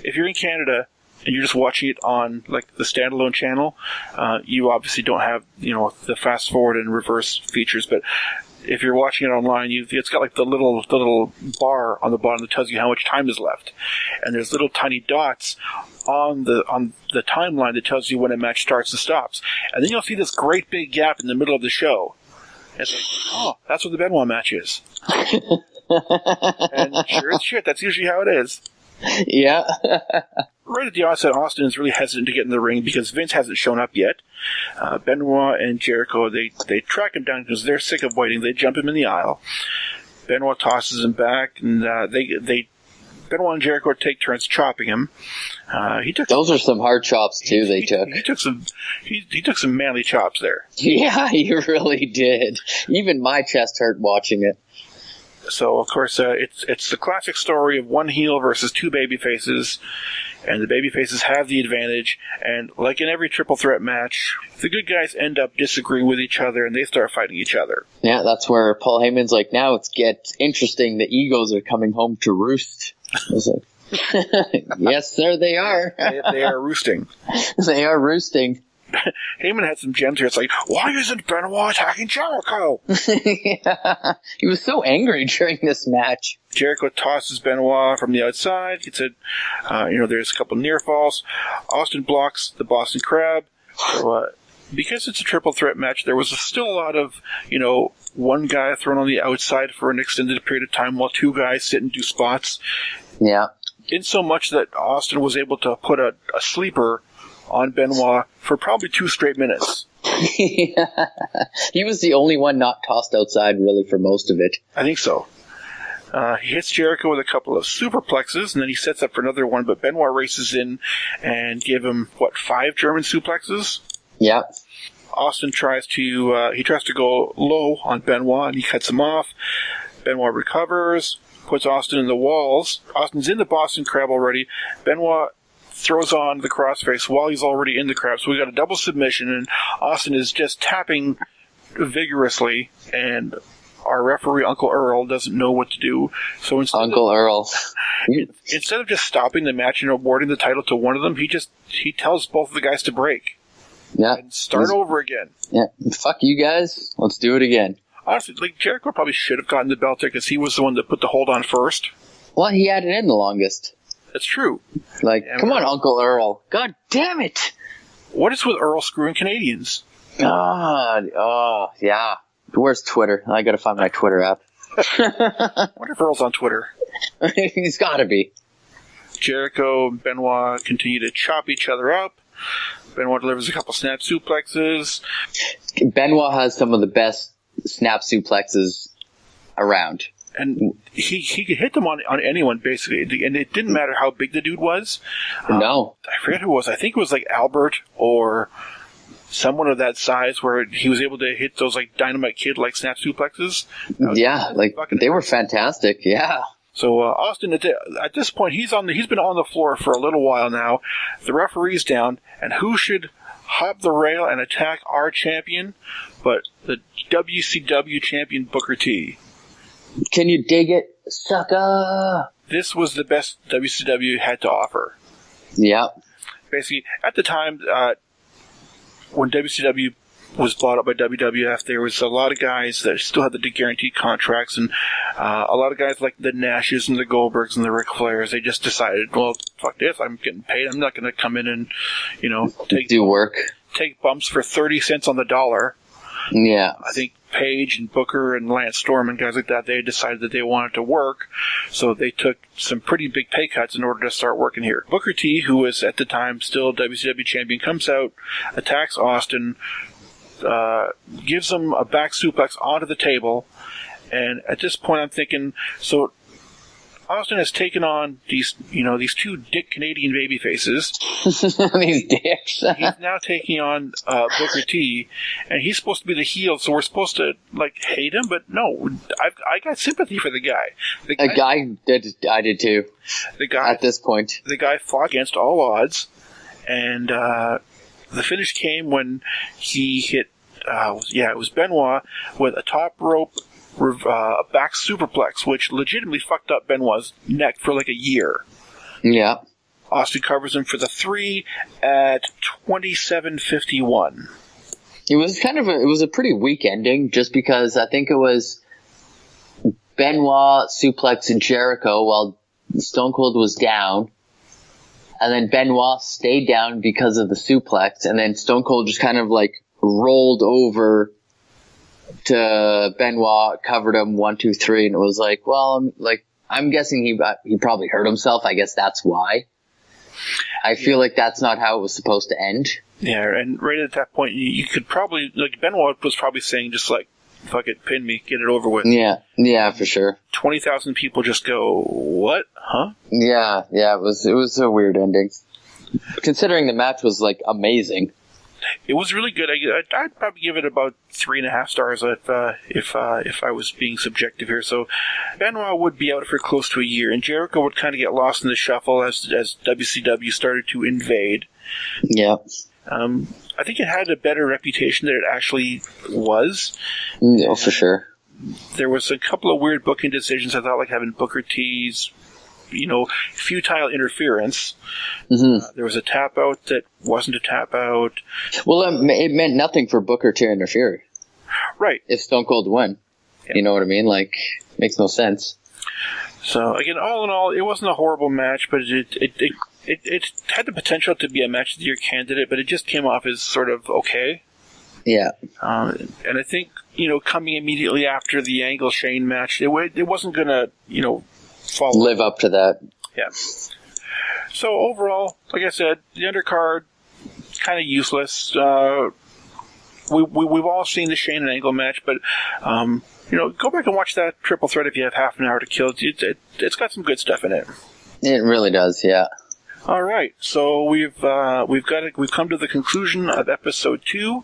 If you're in Canada and you're just watching it on like the standalone channel, you obviously don't have the fast forward and reverse features. But if you're watching it online, it's got like the little bar on the bottom that tells you how much time is left, and there's little tiny dots on the timeline that tells you when a match starts and stops. And then you'll see this great big gap in the middle of the show. And it's like, oh, that's what the Benoit match is. And sure as shit, that's usually how it is. Yeah. Right at the onset, Austin is really hesitant to get in the ring because Vince hasn't shown up yet. Benoit and Jericho, they track him down because they're sick of waiting. They jump him in the aisle. Benoit tosses him back, and Benoit and Jericho take turns chopping him. Those are some hard chops too. He took some manly chops there. Yeah, he really did. Even my chest hurt watching it. So, of course, it's the classic story of one heel versus two baby faces, and the baby faces have the advantage, and like in every triple threat match, the good guys end up disagreeing with each other, and they start fighting each other. Yeah, that's where Paul Heyman's like, now it gets interesting, the egos are coming home to roost. I was like, yes, sir, they are. They are roosting. They are roosting. Heyman had some gems here. It's like, why isn't Benoit attacking Jericho? Yeah. He was so angry during this match. Jericho tosses Benoit from the outside. Gets it. There's a couple near falls. Austin blocks the Boston Crab. So, because it's a triple threat match, there was still a lot of, one guy thrown on the outside for an extended period of time while two guys sit and do spots. Yeah. In so much that Austin was able to put a sleeper on Benoit for probably 2 straight minutes. Yeah. He was the only one not tossed outside, really, for most of it. I think so. He hits Jericho with a couple of superplexes, and then he sets up for another one, but Benoit races in and gave him, 5 German suplexes? Yeah. Austin tries to go low on Benoit, and he cuts him off. Benoit recovers, puts Austin in the walls. Austin's in the Boston Crab already. Benoit throws on the crossface while he's already in the crab. So we got a double submission, and Austin is just tapping vigorously, and our referee, Uncle Earl, doesn't know what to do. So instead of just stopping the match and awarding the title to one of them, he tells both of the guys to break. Yeah. And start over again. Yeah. Fuck you guys. Let's do it again. Honestly, Jericho probably should have gotten the belt there because he was the one that put the hold on first. Well, he had it in the longest. That's true. Come on, Uncle Earl. God damn it. What is with Earl screwing Canadians? Yeah. Where's Twitter? I gotta find my Twitter app. What if Earl's on Twitter? He's gotta be. Jericho and Benoit continue to chop each other up. Benoit delivers a couple snap suplexes. Benoit has some of the best snap suplexes around. And he could hit them on anyone, basically. And it didn't matter how big the dude was. No. I forget who it was. I think it was Albert or someone of that size where he was able to hit those Dynamite Kid snap suplexes. Yeah, they were fantastic. Yeah. So Austin, at this point, he's been on the floor for a little while now. The referee's down, and who should hop the rail and attack our champion but the WCW champion Booker T? Can you dig it, sucker? This was the best WCW had to offer. Yeah. Basically, at the time, when WCW was bought up by WWF, there was a lot of guys that still had the guaranteed contracts, and a lot of guys like the Nashes and the Goldbergs and the Ric Flairs, they just decided, well, fuck this, I'm getting paid, I'm not going to come in and, take bumps for 30 cents on the dollar. Yeah. I think Page and Booker and Lance Storm and guys like that, they decided that they wanted to work, so they took some pretty big pay cuts in order to start working here. Booker T, who was at the time still WCW champion, comes out, attacks Austin, gives him a back suplex onto the table, and at this point I'm thinking, so Austin has taken on these 2 dick Canadian baby faces. These dicks. He's now taking on Booker T, and he's supposed to be the heel, so we're supposed to hate him, but no, I got sympathy for the guy. I did too. The guy at this point, the guy fought against all odds, and the finish came when he hit. It was Benoit with a top rope back superplex, which legitimately fucked up Benoit's neck for a year. Yeah. Austin covers him for the 3 at 27:51. It was a pretty weak ending, just because I think it was Benoit suplexing Jericho while Stone Cold was down, and then Benoit stayed down because of the suplex, and then Stone Cold just kind of rolled over to Benoit, covered him 1, 2, 3, and it was I'm guessing he probably hurt himself. I guess that's why. I feel like that's not how it was supposed to end. Yeah, and right at that point, you could probably Benoit was probably saying just fuck it, pin me, get it over with. Yeah, for sure. 20,000 people just go, what? Huh? Yeah, it was a weird ending. Considering the match was amazing. It was really good. I'd probably give it about 3.5 stars if I was being subjective here. So Benoit would be out for close to a year, and Jericho would kind of get lost in the shuffle as WCW started to invade. Yeah. I think it had a better reputation than it actually was. No, for sure. There was a couple of weird booking decisions. I thought, having Booker T's futile interference. Mm-hmm. There was a tap out that wasn't a tap out. Well, it meant nothing for Booker to interfere. Right. If Stone Cold won. Yeah. You know what I mean? Makes no sense. So, again, all in all, it wasn't a horrible match, but it had the potential to be a match of the year candidate, but it just came off as sort of okay. Yeah. And I think, coming immediately after the Angle Shane match, it wasn't going to, live up to that. Yeah. So overall, like I said, the undercard kind of useless. We've all seen the Shane and Angle match, but go back and watch that triple threat if you have half an hour to kill. It's got some good stuff in it. It really does, yeah. All right, so we've come to the conclusion of episode 2.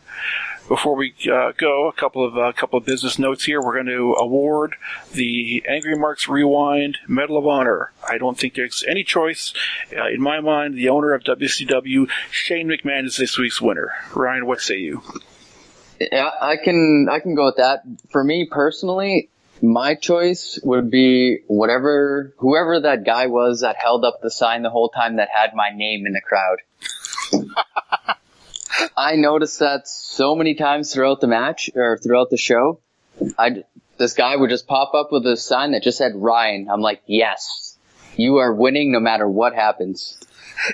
Before we go, a couple of business notes here. We're going to award the Angry Marks Rewind Medal of Honor. I don't think there's any choice. In my mind, the owner of WCW, Shane McMahon, is this week's winner. Ryan, what say you? Yeah, I can go with that. For me personally, my choice would be whoever that guy was that held up the sign the whole time that had my name in the crowd. I noticed that so many times throughout the match or throughout the show. This guy would just pop up with a sign that just said Ryan. I'm like, yes, you are winning no matter what happens.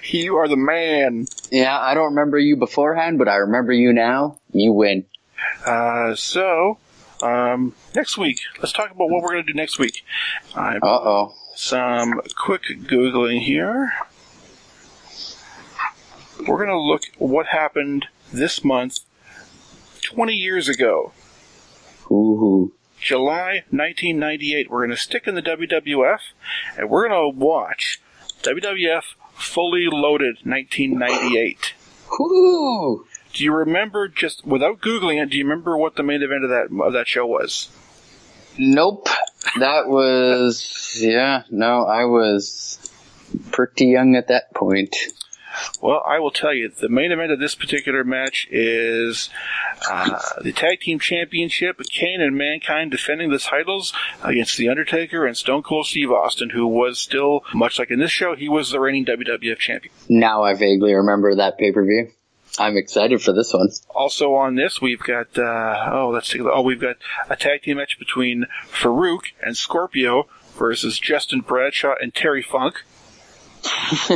You are the man. Yeah, I don't remember you beforehand, but I remember you now. You win. Next week, let's talk about what we're going to do next week. Some quick Googling here. We're going to look at what happened this month 20 years ago. Ooh. July 1998. We're going to stick in the WWF, and we're going to watch WWF Fully Loaded 1998. Ooh. Do you remember, just without Googling it, do you remember what the main event of that show was? Nope. That was, I was pretty young at that point. Well, I will tell you, the main event of this particular match is the Tag Team Championship, Kane and Mankind defending the titles against The Undertaker and Stone Cold Steve Austin, who was still, much like in this show, he was the reigning WWF champion. Now I vaguely remember that pay-per-view. I'm excited for this one. Also on this, we've got, we've got a tag team match between Farouk and Scorpio versus Justin Bradshaw and Terry Funk.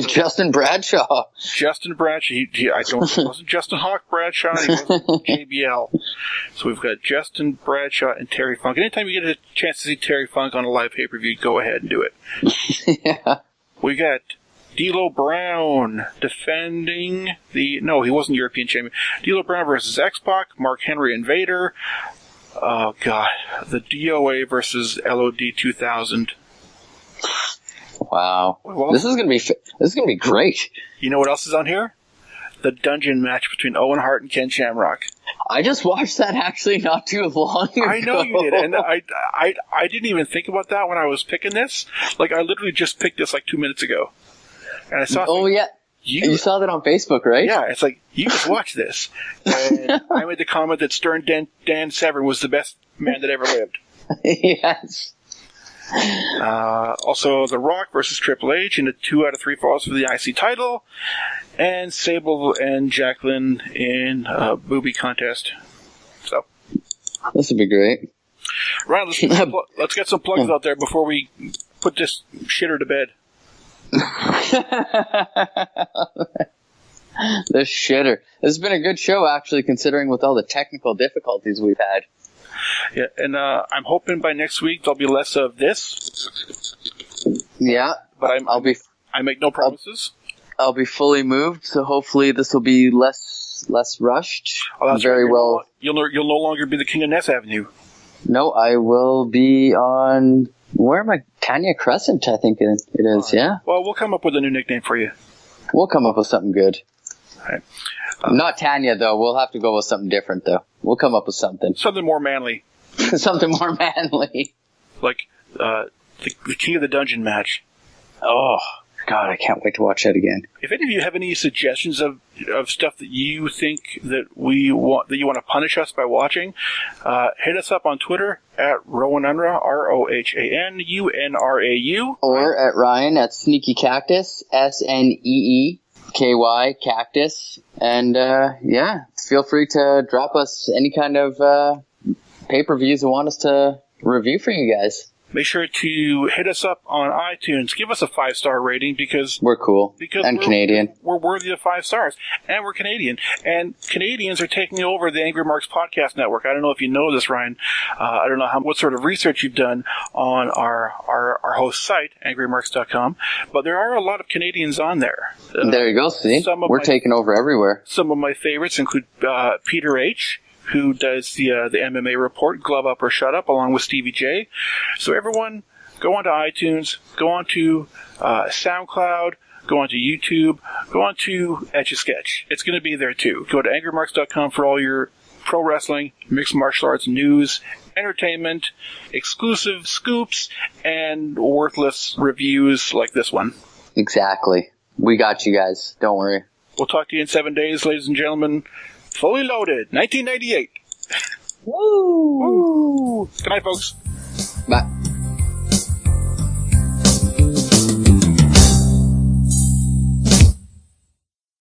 Justin Bradshaw. He wasn't Justin Hawk Bradshaw, he wasn't JBL. So we've got Justin Bradshaw and Terry Funk. Anytime you get a chance to see Terry Funk on a live pay-per-view, go ahead and do it. Yeah. We got D'Lo Brown defending he wasn't European champion. D'Lo Brown versus X-Pac, Mark Henry and Vader. Oh god, the DOA versus LOD 2000. Wow. Well, this is gonna be great. You know what else is on here? The dungeon match between Owen Hart and Ken Shamrock. I just watched that actually not too long ago. I know you did, and I didn't even think about that when I was picking this. Like, I literally just picked this like 2 minutes ago. And I saw. Oh yeah, you saw that on Facebook, right? Yeah, it's like, you just watch this. And I made the comment that Stern Dan Severn was the best man that ever lived. Yes. Also, The Rock versus Triple H in a 2 out of 3 falls for the IC title, and Sable and Jacqueline in a booby contest. So this would be great. Ryan, let's get some plugs out there before we put this shitter to bed. The shitter. This has been a good show, actually, considering with all the technical difficulties we've had. Yeah, and I'm hoping by next week there'll be less of this. Yeah, but I make no promises. I'll be fully moved, so hopefully this will be less rushed. Oh, that's very right. Well. You'll no longer be the king of Ness Avenue. No, I will be on. Where am I? Tanya Crescent, I think it is. Yeah. Well, we'll come up with a new nickname for you. We'll come up with something good. All right. Not Tanya, though. We'll have to go with something different, though. We'll come up with something. Something more manly. Something more manly. Like the King of the Dungeon match. Oh, God, I can't wait to watch that again. If any of you have any suggestions of stuff that you think that you want to punish us by watching, hit us up on Twitter at Rowanunra, ROHANUNRAU. Or at Ryan at Sneaky Cactus, SNEEKY Cactus. And feel free to drop us any kind of pay-per-views you want us to review for you guys. make sure to hit us up on iTunes. Give us a 5-star rating because we're cool. And Canadian. We're worthy of 5 stars. And we're Canadian. And Canadians are taking over the Angry Marks Podcast Network. I don't know if you know this, Ryan. I don't know what sort of research you've done on our host site, AngryMarks.com, but there are a lot of Canadians on there. There you go, see? We're taking over everywhere. Some of my favorites include Peter H., who does the MMA Report, Glove Up or Shut Up, along with Stevie J. So everyone, go onto iTunes, go onto SoundCloud, go onto YouTube, go onto Etch-a-Sketch. It's going to be there too. Go to AngryMarks.com for all your pro wrestling, mixed martial arts news, entertainment, exclusive scoops, and worthless reviews like this one. Exactly. We got you guys. Don't worry. We'll talk to you in 7 days, ladies and gentlemen. Fully Loaded, 1998. Woo! Good night, folks. Bye.